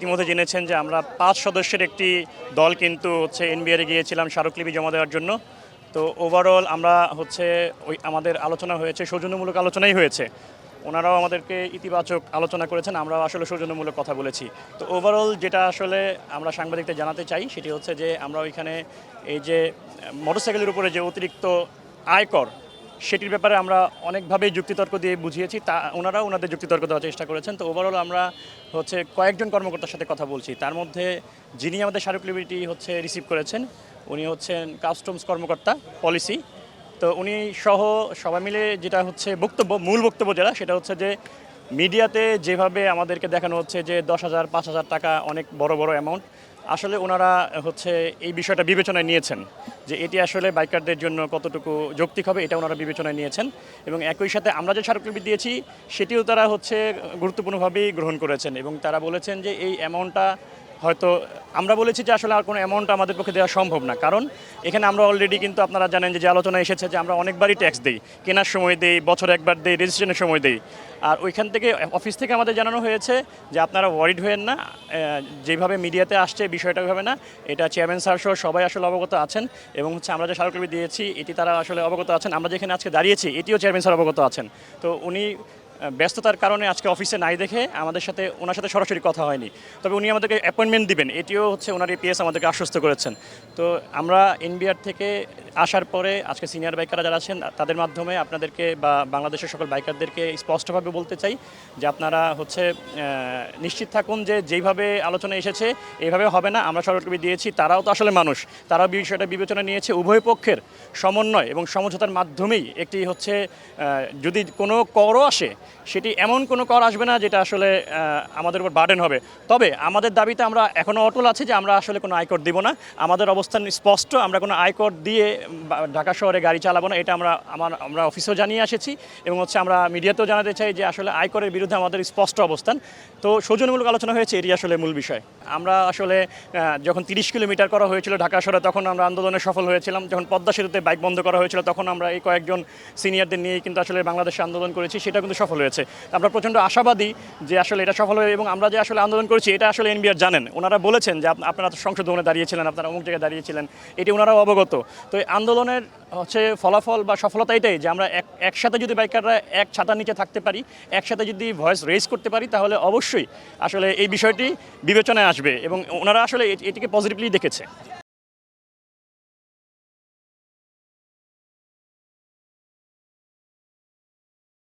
ইতিমধ্যে জেনেছেন যে আমরা ৫ সদস্যের একটি দল কিন্তু এনবিআরে গিয়েছিলাম স্মারকলিপি জমা দেওয়ার জন্য। তো ওভারঅল আমরা আমাদের আলোচনা হয়েছে, সৌজন্যমূলক আলোচনাই হয়েছে। ওনারাও আমাদেরকে ইতিবাচক আলোচনা করেছেন, আমরাও আসলে সৌজন্যমূলক কথা বলেছি। তো ওভারঅল যেটা আসলে আমরা সাংবাদিকদের জানাতে চাই সেটি হচ্ছে যে আমরা ওইখানে এই যে মোটরসাইকেলের উপরে যে অতিরিক্ত আয়কর সেটির ব্যাপারে আমরা অনেকভাবেই যুক্তিতর্ক দিয়ে বুঝিয়েছি, ওনারাও ওনাদের যুক্তিতর্ক দেওয়ার চেষ্টা করেছেন। তো ওভারঅল আমরা কয়েকজন কর্মকর্তার সাথে কথা বলছি, তার মধ্যে যিনি আমাদের স্মারকলিপিটি রিসিভ করেছেন উনি হচ্ছেন কাস্টমস কর্মকর্তা পলিসি। তো উনি সহ সবাই মিলে যেটা মূল বক্তব্য যেটা সেটা হচ্ছে যে মিডিয়াতে যেভাবে আমাদেরকে দেখানো হচ্ছে যে 10,000 5,000 টাকা অনেক বড় বড় অ্যামাউন্ট, আসলে ওনারা এই বিষয়টা বিবেচনায় নিয়েছেন যে এটি আসলে বাইকারদের জন্য কতটুকু যৌক্তিক হবে, এটা ওনারা বিবেচনায় নিয়েছেন। এবং একই সাথে আমরা যে স্মারকলিপি দিয়েছি সেটিও তারা গুরুত্বপূর্ণভাবেই গ্রহণ করেছেন এবং তারা বলেছেন যে এই অ্যামাউন্টটা হয়তো আমরা বলেছি যে আসলে আর কোনো অ্যামাউন্ট আমাদের পক্ষে দেওয়া সম্ভব না, কারণ এখানে আমরা অলরেডি কিন্তু আপনারা জানেন যে আলোচনা এসেছে যে আমরা অনেকবারই ট্যাক্স দিই, কেনার সময় দিই, বছরে একবার দিই, রেজিস্ট্রেশনের সময় দিই। আর ওইখান থেকে অফিস থেকে আমাদের জানানো হয়েছে যে আপনারা ওয়ারিড হয়েন না, যেভাবে মিডিয়াতে আসছে বিষয়টা ওইভাবে না, এটা চেয়ারম্যান স্যার সহ সবাই আসলে অবগত আছেন এবং আমরা যে স্মারকলিপি দিয়েছি এটি তারা আসলে অবগত আছেন। আমরা যেখানে আজকে দাঁড়িয়েছি এটিও চেয়ারম্যান স্যার অবগত আছেন। তো উনি ব্যস্ততার কারণে আজকে অফিসে নাই দেখে ওনার সাথে সরাসরি কথা হয়নি, তবে উনি আমাদেরকে অ্যাপয়েন্টমেন্ট দিবেন এটিও ওনার এপিএস আমাদেরকে আশ্বস্ত করেছেন। তো আমরা এনবিআর থেকে আসার পরে আজকে সিনিয়র বাইকাররা যারা আছেন তাদের মাধ্যমে আপনাদেরকে বা বাংলাদেশের সকল বাইকারদেরকে স্পষ্টভাবে বলতে চাই যে আপনারা নিশ্চিত থাকুন যে যেইভাবে আলোচনা এসেছে এইভাবে হবে না। আমরা স্মারকলিপি দিয়েছি, তারাও তো আসলে মানুষ, তারাও বিষয়টা বিবেচনা নিয়েছে। উভয় পক্ষের সমন্বয় এবং সমঝোতার মাধ্যমেই একটি যদি কোনো করও আসে সেটি এমন কোনো কর আসবে না যেটা আসলে আমাদের উপর বার্ডেন হবে। তবে আমাদের দাবিতে আমরা এখনও অটল আছি যে আমরা আসলে কোনো আয়কর দিব না। আমাদের অবস্থান স্পষ্ট, আমরা কোনো আয়কর দিয়ে ঢাকা শহরে গাড়ি চালাবো না, এটা আমরা অফিসেও জানিয়ে এসেছি এবং আমরা মিডিয়াতেও জানাতে চাই যে আসলে আয়করের বিরুদ্ধে আমাদের স্পষ্ট অবস্থান। তো সৌজন্যমূলক আলোচনা হয়েছে, এটি আসলে মূল বিষয়। আমরা যখন 30 কিলোমিটার করা হয়েছিল ঢাকা শহরে তখন আমরা আন্দোলনে সফল হয়েছিলাম। যখন পদ্মা সেতুতে বাইক বন্ধ করা হয়েছিল তখন আমরা এই কয়েকজন সিনিয়রদের নিয়ে কিন্তু আসলে বাংলাদেশে আন্দোলন করেছি, সেটা কিন্তু সফল হয়েছে। আমরা প্রচণ্ড আশাবাদী যে আসলে এটা সফল হবে এবং আমরা যে আসলে আন্দোলন করেছি এটা আসলে এনবিআর জানেন। ওনারা বলেছেন যে আপনারা সংসদ ভবনে দাঁড়িয়েছিলেন, আপনারা অমুক জায়গায় দাঁড়িয়েছিলেন, এটি ওনারাও অবগত। তো এই আন্দোলনের ফলাফল বা সফলতা এটাই যে আমরা একসাথে যদি বাইকাররা এক ছাতার নিচে থাকতে পারি, একসাথে যদি ভয়েস রেজ করতে পারি, তাহলে অবশ্যই আসলে এই বিষয়টি বিবেচনায় আসবে এবং ওনারা আসলে এটিকে পজিটিভলি দেখেছে।